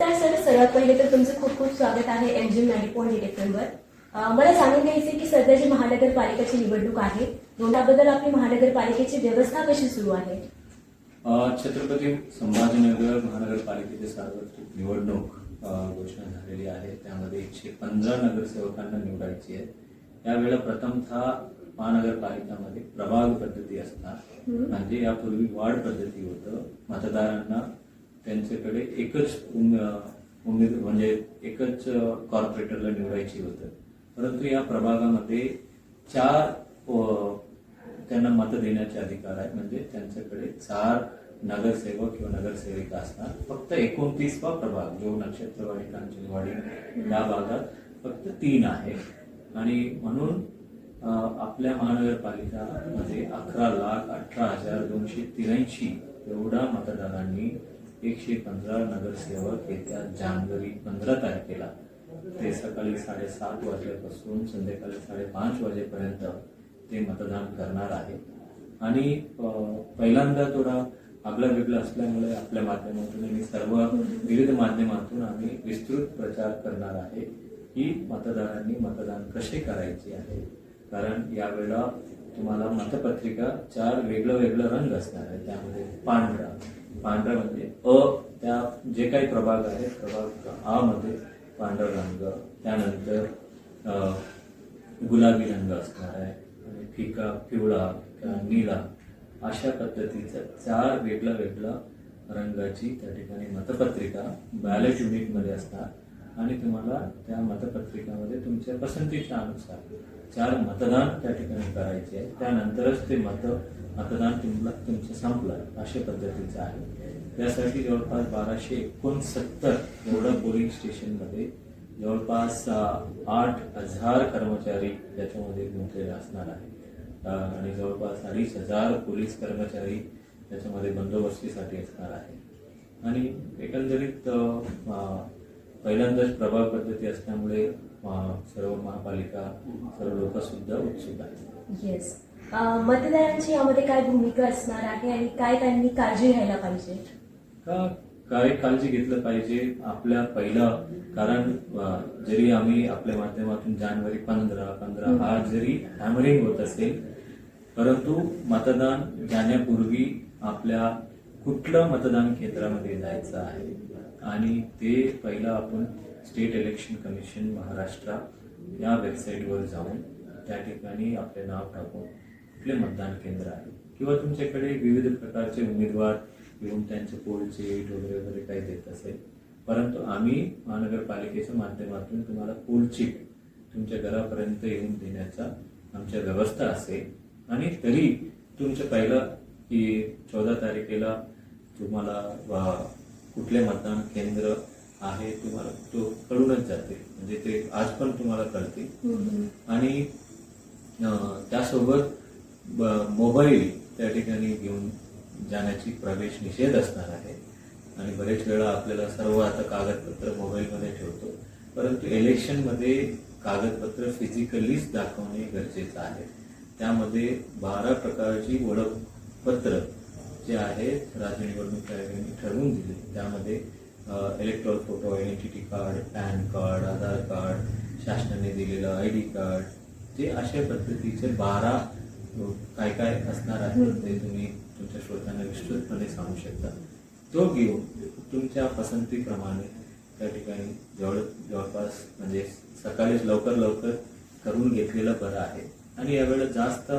नमस्कार सर, सर्वात पहिले तर तुमचं खूप खूप स्वागत आहे MGM 90.8 FM वर. मला जाणून घ्यायचे की सध्या जी महानगरपालिकेची निवडणूक आहे, त्याबद्दल आपली महानगरपालिकेची व्यवस्था कशी सुरू आहे? छत्रपती संभाजीनगर महानगरपालिकेची सार्वत्रिक निवडणूक घोषणा झालेली आहे. त्यामध्ये 115 नगरसेवकांना निवडायची आहे. यावेळेला प्रथमतः महानगरपालिकामध्ये प्रभाग पद्धती असणार, म्हणजे यापूर्वी वार्ड पद्धती होतं. मतदारांना त्यांच्याकडे एकच म्हणजे एकच कॉर्पोरेटरला निवडायची होतं. परंतु या प्रभागामध्ये 4 त्यांना मत देण्याचे अधिकार आहे, म्हणजे त्यांच्याकडे 4 नगरसेवक किंवा नगरसेविका असणार. फक्त 29वा प्रभाग जो नक्षत्रवाडी कांचनवाडी या भागात फक्त 3 आहे. आणि म्हणून आपल्या महानगरपालिकामध्ये 11,18,283 एवढ्या मतदारांनी 115 नगरसेवक येत्या जानेवारी 15 तारखेला ते सकाळी 7:30 वाजल्यापासून संध्याकाळी 5:30 वाजेपर्यंत ते मतदान करणार आहे. आणि पहिल्यांदा थोडा आगळा वेगळा असल्यामुळे आपल्या माध्यमातून आणि सर्व विविध माध्यमातून आम्ही विस्तृत प्रचार करणार आहे की मतदारांनी मतदान कसे करायचे आहे. कारण यावेळेला तुम्हाला मतपत्रिका 4 वेगळं रंग असणार आहे. त्यामध्ये पांढरा म्हणजे त्या जे काही प्रभाग आहे, प्रभाग A मध्ये पांढरा रंग, त्यानंतर गुलाबी रंग असणार आहे, आणि फिका पिवळा, निळा अशा पद्धतीचं 4 वेगळ्या रंगाची त्या ठिकाणी मतपत्रिका बॅलेट युनिटमध्ये असणार. आणि तुम्हाला त्या मतपत्रिकामध्ये तुमच्या पसंतीच्या अनुसार 4 मतदान त्या ठिकाणी करायचे आहे. त्यानंतरच ते मतदान तुमचं संपलं अशा पद्धतीचं आहे. त्यासाठी जवळपास 1269 एवढं पोलिंग स्टेशनमध्ये जवळपास 8,000 कर्मचारी त्याच्यामध्ये गुंतलेले असणार आहे. आणि जवळपास 2,500 पोलीस कर्मचारी त्याच्यामध्ये बंदोबस्तीसाठी असणार आहे. आणि एकंदरीत पहिल्यांदाच प्रभाग पद्धती असल्यामुळे सर्व महापालिका सर्व लोक सुद्धा उत्सुक आहेत. येस, मतदारांची यामध्ये काय भूमिका असणार आहे आणि काय त्यांनी काळजी घ्यायला पाहिजे? काय काळजी घेतलं पाहिजे आपल्या पहिलं, कारण जरी आम्ही आपल्या माध्यमातून जानेवारी 15 हा जरी हॅमरिंग होत असेल, परंतु मतदान जाण्यापूर्वी आपल्या कुठलं मतदान केंद्रामध्ये जायचं आहे आणि ते पहिलं आपण स्टेट इलेक्शन कमिशन महाराष्ट्र या वेबसाईटवर जाऊन त्या ठिकाणी आपले नाव टाकून कुठले मतदान केंद्र आहे, किंवा तुमच्याकडे विविध प्रकारचे उमेदवार येऊन त्यांचे पोलचे वगैरे काही देत असेल, परंतु आम्ही महानगरपालिकेच्या माध्यमातून तुम्हाला पोलची तुमच्या घरापर्यंत येऊन देण्याचा आमच्या व्यवस्था असेल. आणि तरी तुमचं पहिलं की 14 तारखेला तुम्हाला कुठले मतदान केंद्र आहे तुम्हाला तो कळूनच जाते, म्हणजे ते आज पण तुम्हाला कळते. आणि त्यासोबत मोबाईल त्या ठिकाणी घेऊन जाण्याची प्रवेश निषेध असणार आहे. आणि बरेच वेळा आपल्याला सर्व आता कागदपत्र मोबाईलमध्ये ठेवतो, परंतु इलेक्शनमध्ये कागदपत्र फिजिकलीच दाखवणे गरजेचं आहे. त्यामध्ये 12 प्रकारची ओळखपत्र जे आहेत राज्य निवडणूक आयोगाने ठरवून दिले. त्यामध्ये electronic photo, identity card, pan card, Aadhaar card, शासनाने दिलेलं ID कार्ड, ते अशा पद्धतीचे 12 काय असणार आहे ते तुम्ही तुमच्या श्रोत्यांना विस्तृतपणे सांगू शकता. तो घेऊन तुमच्या पसंतीप्रमाणे त्या ठिकाणी जवळपास म्हणजे सकाळीच लवकर करून घेतलेलं बरं आहे. आणि यावेळेला जास्त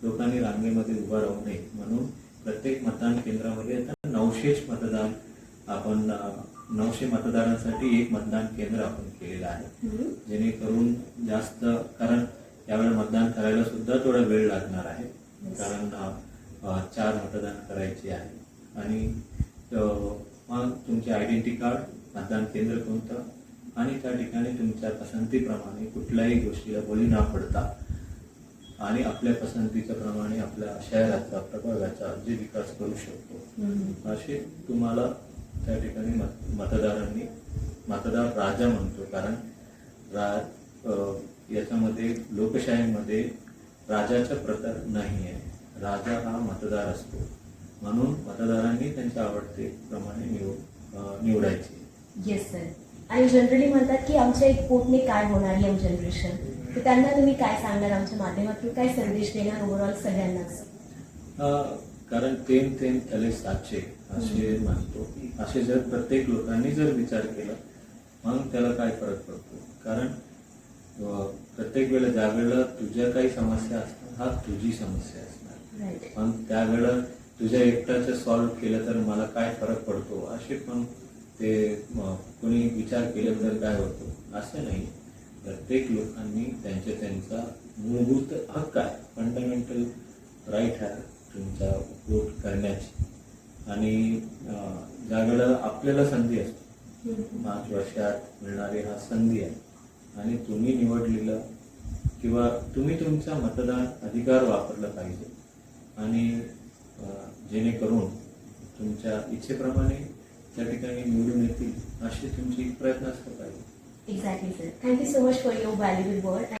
लोकांनी रांगेमध्ये उभा राहू नये म्हणून प्रत्येक मतदान केंद्रामध्ये आता 900 मतदान आपण 900 मतदारांसाठी एक मतदान केंद्र आपण केलेलं आहे, जेणेकरून जास्त, कारण यावेळेला मतदान करायला सुद्धा थोडा वेळ लागणार आहे, कारण 4 मतदान करायचे आहे. आणि मग तुमचे आयडेंटिटी कार्ड, मतदान केंद्र कोणतं, आणि त्या ठिकाणी तुमच्या पसंतीप्रमाणे कुठल्याही गोष्टीला बळी न पडता आणि आपल्या पसंतीच्या प्रमाणे आपल्या शहराचा प्रभागाचा जे विकास करू शकतो असे तुम्हाला त्या ठिकाणी मतदारांनी, मतदार राजा म्हणतो, कारण याच्यामध्ये लोकशाहीमध्ये राजाचा प्रकार नाही आहे, राजा हा मतदार असतो. म्हणून मतदारांनी त्यांच्या आवडते प्रमाणे निवडायचे. Yes sir. आणि जनरली म्हणतात की आमच्या एक पोटने काय होणार यंग जनरेशन, तर त्यांना तुम्ही काय सांगणार, आमच्या माध्यमातून काय संदेश देणार ओव्हरऑल सगळ्यांनाच? कारण थेंब थेंब तले साचे असे मानतो. असे जर प्रत्येक लोकांनी जर विचार केला मग त्याला काय फरक पडतो. कारण प्रत्येक वेळेला ज्या वेळेला तुझ्या काही समस्या असतात हा तुझी समस्या असणार. राईट. पण त्यावेळेला तुझ्या एकट्याचं सॉल्व्ह केलं तर मला काय फरक पडतो असे पण ते कोणी विचार केलं तर काय होतं असं नाही. प्रत्येक लोकांनी त्यांचा मूलभूत हक्क आहे, फंडामेंटल राईट आहे तुमचा उपयोग करण्याची. आणि ज्या वेळेला आपल्याला संधी असते 5 वर्षात मिळणारी हा संधी आहे आणि तुम्ही निवडलेलं किंवा तुम्ही तुमचा मतदान अधिकार वापरला पाहिजे आणि जेणेकरून तुमच्या इच्छेप्रमाणे त्या ठिकाणी निवडून येतील असे तुमचे प्रयत्न असले पाहिजे. Exactly, sir. Thank you so much for your valuable word.